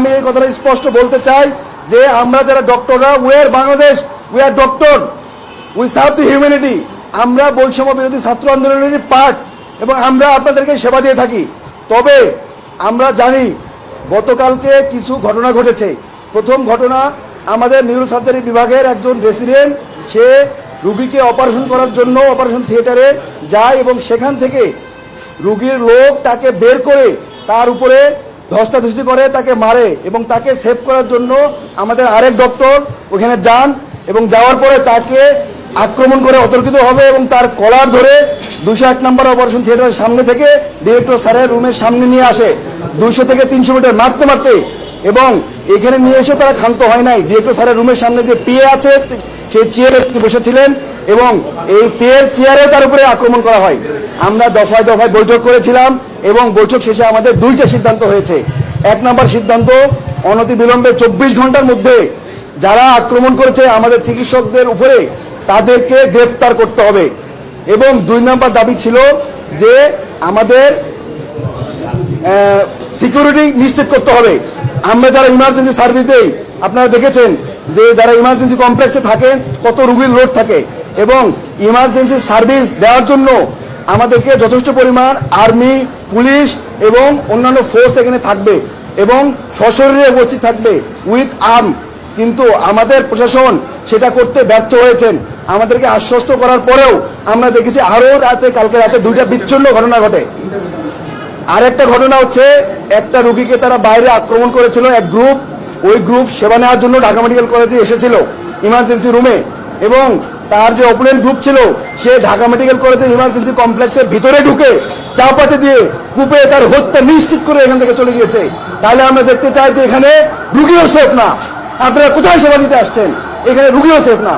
আমি এই কথাটা স্পষ্ট বলতে চাই যে আমরা যারা ডক্টররা, we are Bangladesh, we are doctor, we serve the humanity. আমরা বৈষম্য বিরোধী ছাত্র আন্দোলনের পার্ট এবং আমরা আপনাদেরকে সেবা দিয়ে থাকি। তবে আমরা জানি গতকালকে কিছু ঘটনা ঘটেছে। প্রথম ঘটনা, আমাদের নিউরো সার্জারি বিভাগের একজন রেসিডেন্ট, সে রুগীকে অপারেশন করার জন্য অপারেশন থিয়েটারে যায় এবং সেখান থেকে রুগীর লোক তাকে বের করে তার উপরে ধস্তাধস্তি করে, তাকে মারে এবং তাকে সেভ করার জন্য আমাদের আরেক ডক্টর ওখানে যান এবং যাওয়ার পরে তাকে আক্রমণ করে অতর্কিত হবে এবং তার কলার ধরে 208 নম্বর অপারেশন থিয়েটারের সামনে থেকে ডিরেক্টর স্যারের রুমের সামনে নিয়ে আসে 200 থেকে 300 মিটার মারতে মারতে, এবং এখানে নিয়ে এসে তারা ক্ষান্ত হয় নাই। ডিরেক্টর স্যারের রুমের সামনে যে পিএ আছে সেই চেয়ারে বসেছিলেন এবং এই পিএর চেয়ারে তার উপরে আক্রমণ করা হয়। আমরা দফায় দফায় বৈঠক করেছিলাম এবং বৈঠক শেষে আমাদের দুইটা সিদ্ধান্ত হয়েছে। 1 নম্বর সিদ্ধান্ত, অনতিবিলম্বে 24 ঘন্টার মধ্যে যারা আক্রমণ করেছে আমাদের চিকিৎসকদের উপরে তাদেরকে গ্রেফতার করতে হবে। এবং 2 নম্বর দাবি ছিল যে আমাদের সিকিউরিটি নিশ্চিত করতে হবে। আমরা যারা ইমার্জেন্সি সার্ভিস দেই, আপনারা দেখেছেন যে যারা ইমার্জেন্সি কমপ্লেক্সে থাকেন কত রুগীর লোড থাকে, এবং ইমার্জেন্সি সার্ভিস দেওয়ার জন্য আমাদেরকে যথেষ্ট পরিমাণ আর্মি, পুলিশ এবং অন্যান্য ফোর্স এখানে থাকবে এবং সশরীরে উপস্থিত থাকবে উইথ আর্ম। কিন্তু আমাদের প্রশাসন সেটা করতে ব্যর্থ হয়েছেন। আমাদেরকে আশ্বস্ত করার পরেও আমরা দেখেছি আরও কালকে রাতে 2টা বিচ্ছিন্ন ঘটনা ঘটে। আরেকটা ঘটনা হচ্ছে, একটা রুগীকে তারা বাইরে আক্রমণ করেছিল এক গ্রুপ। ওই গ্রুপ সেবা নেওয়ার জন্য ঢাকা মেডিকেল কলেজে এসেছিল ইমার্জেন্সি রুমে, এবং তার যে অপোনেন্ট গ্রুপ ছিল সে ঢাকা মেডিকেল কলেজের ইমার্জেন্সি কমপ্লেক্সের ভিতরে ঢুকে চাপাতে দিয়ে কূপে তার হত্যা নিশ্চিত করে এখান থেকে চলে গিয়েছে। তাহলে আমরা দেখতে চাই যে এখানে রুগীও সেফ না। আপনারা কোথায় সেবা নিতে আসছেন? এখানে রুগীও সেফ না।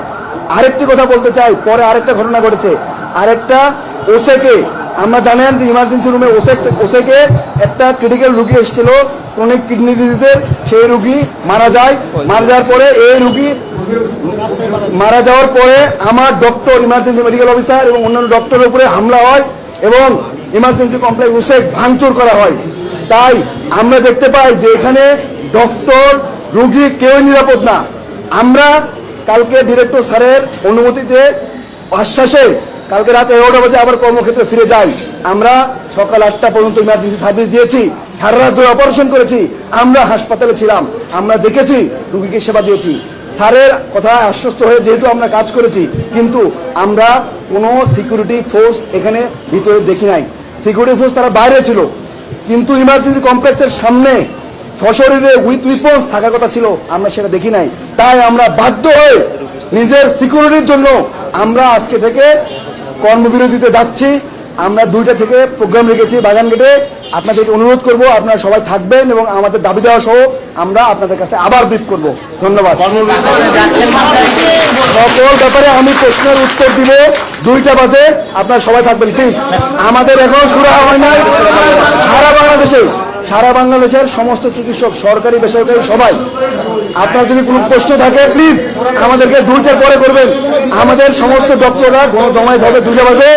আরেকটি কথা বলতে চাই, পরে আরেকটা ঘটনা ঘটেছে। আরেকটা ওসেকে, আমরা জানেন যে ইমার্জেন্সি রুমে ওসেকে একটা ক্রিটিক্যাল রুগী এসেছিল ক্রনিক কিডনি ডিজিজের, সেই রুগী মারা যায়। মারা যাওয়ার পরে এই রুগী মারা যাওয়ার পরে আমার ডক্টর, ইমার্জেন্সি মেডিকেল অফিসার এবং অন্যান্য ডক্টরের উপরে হামলা হয় এবং ইমার্জেন্সি কমপ্লেক্স ওসেক ভাঙচুর করা হয়। তাই আমরা দেখতে পাই যে এখানে ডক্টর, রুগী কেউই নিরাপদ না। আমরা কালকে ডিরেক্টর স্যারের অনুমতিতে, আশ্বাসে কালকে রাত 11টা বাজে আবার কর্মক্ষেত্রে ফিরে যাই। আমরা সকাল 8টা পর্যন্ত ইমার্জেন্সি সার্ভিস দিয়েছি, সারা রাত ধরে অপারেশন করেছি, আমরা হাসপাতালে ছিলাম, আমরা দেখেছি, রুগীকে সেবা দিয়েছি। স্যারের কথা আশ্বস্ত হয়ে যেহেতু আমরা কাজ করেছি, কিন্তু আমরা কোনো সিকিউরিটি ফোর্স এখানে ভিতরে দেখি নাই। সিকিউরিটি ফোর্স তারা বাইরে ছিল, কিন্তু ইমার্জেন্সি কমপ্লেক্সের সামনে সশরীরে উইথ উইপন্স থাকার কথা ছিল, আমরা সেটা দেখি নাই। তাই আমরা বাধ্য হয়ে নিজের সিকিউরিটির জন্য আমরা আজকে থেকে কর্মবিরতিতে যাচ্ছি। আমরা 2টা থেকে প্রোগ্রাম রেখেছি বাগানগেটে। আপনাদেরকে অনুরোধ করব আপনারা সবাই থাকবেন এবং আমাদের দাবি দেওয়া সহ আমরা আপনাদের কাছে আবার ব্রিফ করব। ধন্যবাদ। সকল ব্যাপারে আমি প্রশ্নের উত্তর দিব 2টা বাজে, আপনারা সবাই থাকবেন প্লিজ। আমাদের এখনো শুরু হয় নাই। সারা বাংলাদেশের সমস্ত চিকিৎসক, সরকারি বেসরকারি সবাই, আপনার যদি কোনো প্রশ্ন থাকে প্লিজ আমাদেরকে 2টার পরে করবেন। আমাদের সমস্ত ডক্টররা জমায়েত হবে 2টা বাজে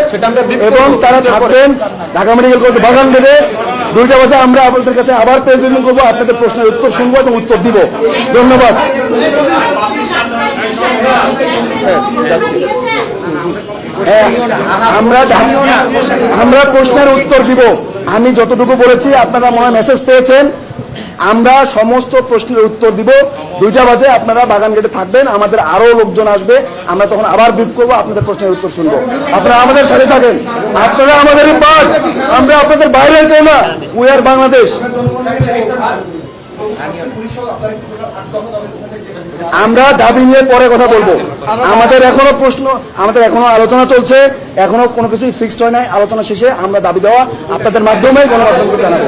এবং তারা থাকবেন ঢাকা মেডিকেল কলেজ বাগানগেটে 2টা বাজে। আমরা আপনাদের কাছে আবার প্রেজেন্ট করবো, আপনাদের প্রশ্নের উত্তর শুনবো এবং উত্তর দিব। ধন্যবাদ। আমরা প্রশ্নের উত্তর দিব। আমি যতটুকু বলেছি আপনারা মনে হয় মেসেজ পেয়েছেন। আমরা সমস্ত প্রশ্নের উত্তর দিব 2টা বাজে। আপনারা বাগানগেটে থাকবেন, আমাদের আরো লোকজন আসবে, আমরা তখন আবার ব্রিফ করবো, আপনাদের প্রশ্নের উত্তর শুনবো। আপনারা আমাদের সাথে থাকেন, আপনারা আমাদেরই পার্ট, আমরা আপনাদের বাইরের কেউ না। We are Bangladesh. আমরা দাবি নিয়ে পরে কথা বলবো। আমাদের এখনো আলোচনা চলছে, এখনো কোনো কিছুই ফিক্সড হয় নাই। আলোচনা শেষে আমরা দাবি দেওয়া আপনাদের মাধ্যমে গণমাধ্যমকে জানাবো।